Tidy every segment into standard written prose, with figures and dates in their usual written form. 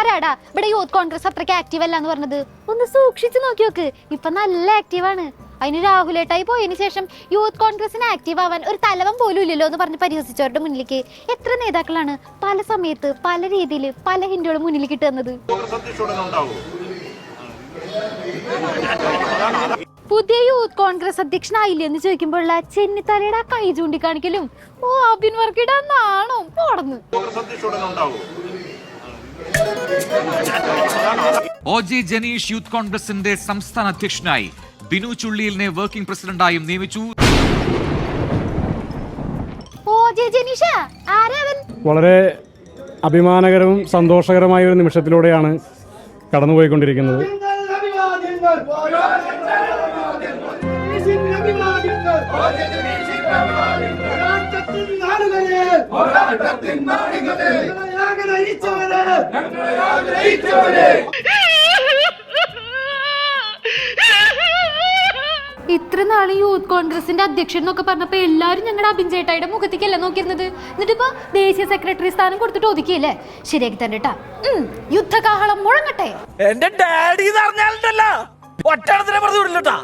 ആരാടാ ഇവിടെ യൂത്ത് കോൺഗ്രസ് അത്രയ്ക്ക് ആക്റ്റീവ് അല്ല എന്ന് പറഞ്ഞത്? ഒന്ന് സൂക്ഷിച്ചു നോക്കി നോക്ക്, ഇപ്പൊ നല്ല ആക്റ്റീവാണ്. അതിന് രാഹുലേട്ടായി പോയതിനു ശേഷം യൂത്ത് കോൺഗ്രസിന് ആക്റ്റീവ് ആവാൻ ഒരു തലവൻ പോലും ഇല്ലല്ലോ എന്ന് പറഞ്ഞ് പരിഹസിച്ചവരുടെ മുന്നിലേക്ക് എത്ര നേതാക്കളാണ് പല സമയത്ത് പല രീതിയിൽ പല ഹിന്ദുകളും മുന്നിലേക്ക് ഇട്ടുന്നത്. പുതിയ യൂത്ത് കോൺഗ്രസ് അധ്യക്ഷനായില്ലേ എന്ന് ചോദിക്കുമ്പോഴുള്ള ചെന്നിത്തലയുടെ കൈ ചൂണ്ടിക്കാണിക്കലും അബിൻ വർക്കിയുടെ നാണോ പോടന്ന്. OG ജനീഷ് യൂത്ത് കോൺഗ്രസിന്റെ സംസ്ഥാന അധ്യക്ഷനായി. ബിനു ചുള്ളിയിലിനെ വർക്കിംഗ് പ്രസിഡന്റായും നിയമിച്ചു. വളരെ അഭിമാനകരവും സന്തോഷകരമായ ഒരു നിമിഷത്തിലൂടെയാണ് കടന്നുപോയിക്കൊണ്ടിരിക്കുന്നത്. ഇത്ര നാള് യൂത്ത് കോൺഗ്രസിന്റെ അധ്യക്ഷൻ എന്നൊക്കെ പറഞ്ഞപ്പോ എല്ലാരും ഞങ്ങളുടെ അബിൻ ചേട്ടായിയുടെ മുഖത്തേക്കല്ലേ നോക്കിയിരുന്നത്. എന്നിട്ടിപ്പോ ദേശീയ സെക്രട്ടറി സ്ഥാനം കൊടുത്തിട്ട് ഒതുക്കിയല്ലേ? ശരിയാക്കി തന്നെ കേട്ടാ. യുദ്ധകാഹളം മുഴങ്ങട്ടെ. എന്റെ ഡാഡി ഒറ്റടത്തിനെ പറഞ്ഞു വിടില്ലട്ടാ.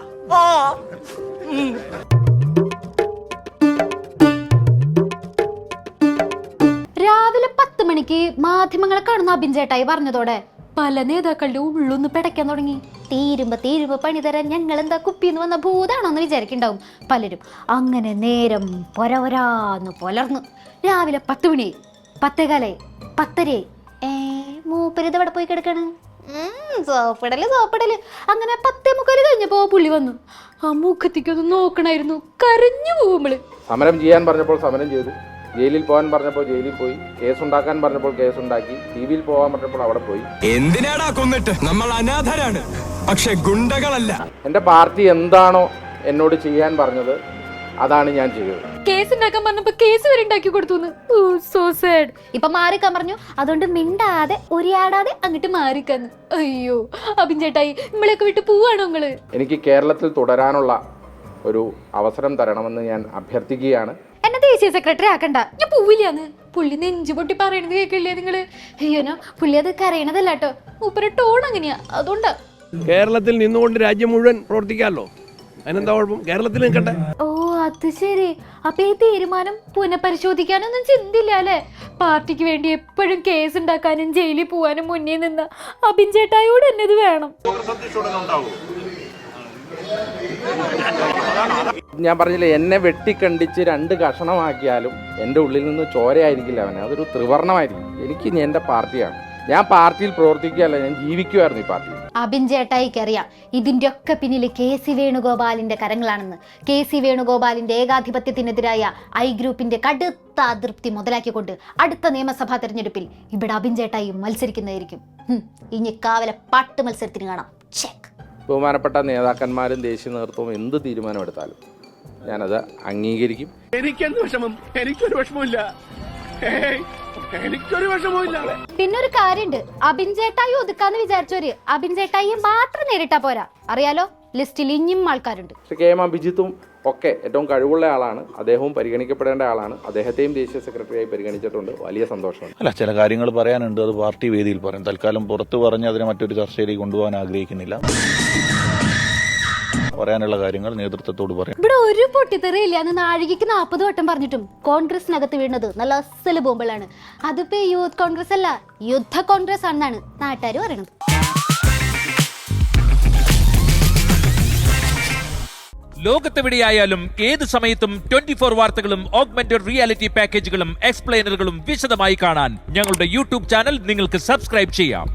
രാവിലെ 10 മണിക്ക് മാധ്യമങ്ങളെ കാണുന്ന അബിൻ ചേട്ടായി പറഞ്ഞതോടെ പല നേതാക്കളുടെ ഉള്ളൊന്ന് പിടയ്ക്കാൻ തുടങ്ങി. തീരുമ്പോ പണി തരാൻ ഞങ്ങൾ എന്താ കുപ്പിന്ന് വന്ന ഭൂതാണോന്ന് വിചാരിക്കണ്ടാവും പലരും. അങ്ങനെ നേരം പൊരവരാന്ന് പുലർന്നു. രാവിലെ 10 മണി, 10:15, 10:30. മൂപ്പരിത് എവിടെ പോയി കിടക്കാണ്? സോപ്പിടല്. അങ്ങനെ 10:45 കഴിഞ്ഞപ്പോ പുള്ളി വന്നു. ആ മുഖത്തേക്കൊന്ന് നോക്കണായിരുന്നു, കരഞ്ഞു പോകുമ്പള്. സമരം ചെയ്യാൻ പറഞ്ഞപ്പോൾ സമരം ചെയ്തു, ജയിലിൽ പോകാൻ പറഞ്ഞപ്പോൾ ജയിലിൽ പോയി, കേസുണ്ടാക്കാൻ പറഞ്ഞപ്പോൾ കേസുണ്ടാക്കി, ടിവിയിൽ പോകാൻ പറഞ്ഞപ്പോൾ അവിടെ പോയി. എന്തിനാടാ കൊന്നിട്ട്? നമ്മൾ അനാഥരാണ്, പക്ഷെ ഗുണ്ടകളല്ല. എന്റെ പാർട്ടി എന്താണോ എന്നോട് ചെയ്യാൻ പറഞ്ഞത് അതാണ് ഞാൻ ചെയ്തത്. കേസ് ഉണ്ടാക്കാൻ പറഞ്ഞപ്പോ കേസ് വരെ ഉണ്ടാക്കി കൊടുത്തു. So sad. ഇപ്പൊ മാറിക്കാൻ പറഞ്ഞു, അതുകൊണ്ട് മിണ്ടാതെ ഒരിയാടാതെ അങ്ങോട്ട് മാറിക്കാന്ന്. അയ്യോ അബിൻ ചേട്ടായി, നമ്മളെയൊക്കെ വിട്ട് പോവാണോ നിങ്ങള്? എനിക്ക് കേരളത്തിൽ തുടരാനുള്ള ഒരു അവസരം തരണമെന്ന് ഞാൻ അഭ്യർത്ഥിക്കുകയാണ്. എന്നെ ദേശീയ സെക്രട്ടറി ആക്കണ്ട, ഞാൻ പോവില്ലാന്ന്. പുള്ളി നെഞ്ചു പൊട്ടി പറയണത് കേൾക്കില്ലേ നിങ്ങള്? അയ്യോനോ, പുള്ളി അത് കരയണതല്ല കേട്ടോ, മൂപ്പര ടോൺ അങ്ങനെയാ, അതുകൊണ്ടാ. കേരളത്തിൽ നിന്നുകൊണ്ട് രാജ്യം മുഴുവൻ പ്രവർത്തിക്കാമല്ലോ, അതിനെന്താ കുഴപ്പം? കേരളത്തിൽ നിൽക്കട്ടെ. ഓ അത് ശരി. അപ്പൊ ഈ തീരുമാനം പുനഃപരിശോധിക്കാനൊന്നും ചിന്തില്ല അല്ലെ? പാർട്ടിക്ക് വേണ്ടി എപ്പോഴും കേസ് ഉണ്ടാക്കാനും ജയിലിൽ പോവാനും മുന്നേ നിന്ന അബിൻ ചേട്ടായോട് എന്നെ ഇത് വേണം. ഞാൻ പറഞ്ഞില്ലേ, എന്നെ വെട്ടിക്കണ്ടിച്ച് 2 കഷണമാക്കിയാലും എൻ്റെ ഉള്ളിൽ നിന്ന് ചോരയായിരിക്കില്ല അവനെ, അതൊരു ത്രിവർണമായിരിക്കും. എനിക്ക് എൻ്റെ പാർട്ടിയാണ്, ഞാൻ പാർട്ടിയിൽ പ്രവർത്തിക്കുകയല്ല, ഞാൻ ജീവിക്കുമായിരുന്നു ഈ പാർട്ടിയിൽ. അബിൻ ചേട്ടായിക്കറിയാം ഇതിന്റെ ഒക്കെ പിന്നിൽ KC വേണുഗോപാലിന്റെ കരങ്ങളാണെന്ന്. KC വേണുഗോപാലിന്റെ ഏകാധിപത്യത്തിനെതിരായ ഐ ഗ്രൂപ്പിന്റെ കടുത്ത അതൃപ്തി മുതലാക്കിക്കൊണ്ട് അടുത്ത നിയമസഭാ തെരഞ്ഞെടുപ്പിൽ ഇവിടെ അബിൻ ചേട്ടായി മത്സരിക്കുന്നതായിരിക്കും. ഇനി കാവലെ പാട്ട് മത്സരത്തിന് കാണാം. ബഹുമാനപ്പെട്ട നേതാക്കന്മാരും ദേശീയ നേതൃത്വവും എന്ത് തീരുമാനമെടുത്താലും ഞാനത് അംഗീകരിക്കും. എനിക്കെന്ത് വിഷമം? എനിക്കൊരു വിഷമമില്ല, എനിക്കൊരു വിഷമമില്ല. പിന്നെ ഒരു കാര്യമുണ്ട്, അബിൻ ചേട്ടായി ഒതുക്കാന്ന് വിചാരിച്ചവര് അബിൻ ചേട്ടായി മാത്രം നേരിട്ടാ പോരാ. അറിയാലോ, ലിസ്റ്റിൽ ഇനിയും ആൾക്കാരുണ്ട്. KM അഭിജിത്തും ഒക്കെ ഏറ്റവും കഴിവുള്ള ആളാണ്, അദ്ദേഹവും പരിഗണിക്കപ്പെടേണ്ട ആളാണ്. അദ്ദേഹത്തെയും ദേശീയ സെക്രട്ടറിയായി പരിഗണിച്ചിട്ടുണ്ട്, വലിയ സന്തോഷമാണ്. അല്ല, ചില കാര്യങ്ങൾ പറയാനുണ്ട്, അത് പാർട്ടി വേദിയിൽ പറയും. തൽക്കാലം പുറത്ത് പറഞ്ഞ് അതിനെ മറ്റൊരു ചർച്ചയിലേക്ക് കൊണ്ടുപോകാൻ ആഗ്രഹിക്കുന്നില്ല. പറയാനുള്ള കാര്യങ്ങൾ നേതൃത്വത്തോട് പറയാം. ഇവിടെ ഒരു പൊട്ടിത്തെറിയില്ല എന്ന് നാഴികയ്ക്ക് 40 വട്ടം പറഞ്ഞിട്ടും കോൺഗ്രസിനകത്ത് വീണത് നല്ല അസല് ബോംബുകളാണ്. അതിപ്പോ യൂത്ത് കോൺഗ്രസ് അല്ല, യുദ്ധ കോൺഗ്രസ് ആണെന്നാണ് നാട്ടുകാർ പറയുന്നത്. ലോകത്തെവിടെയായാലും ഏത് സമയത്തും 24 വാർത്തകളും ഓഗ്മെന്റഡ് റിയാലിറ്റി പാക്കേജുകളും എക്സ്പ്ലെയിനറുകളും വിശദമായി കാണാൻ ഞങ്ങളുടെ യൂട്യൂബ് ചാനൽ നിങ്ങൾക്ക് സബ്സ്ക്രൈബ് ചെയ്യാം.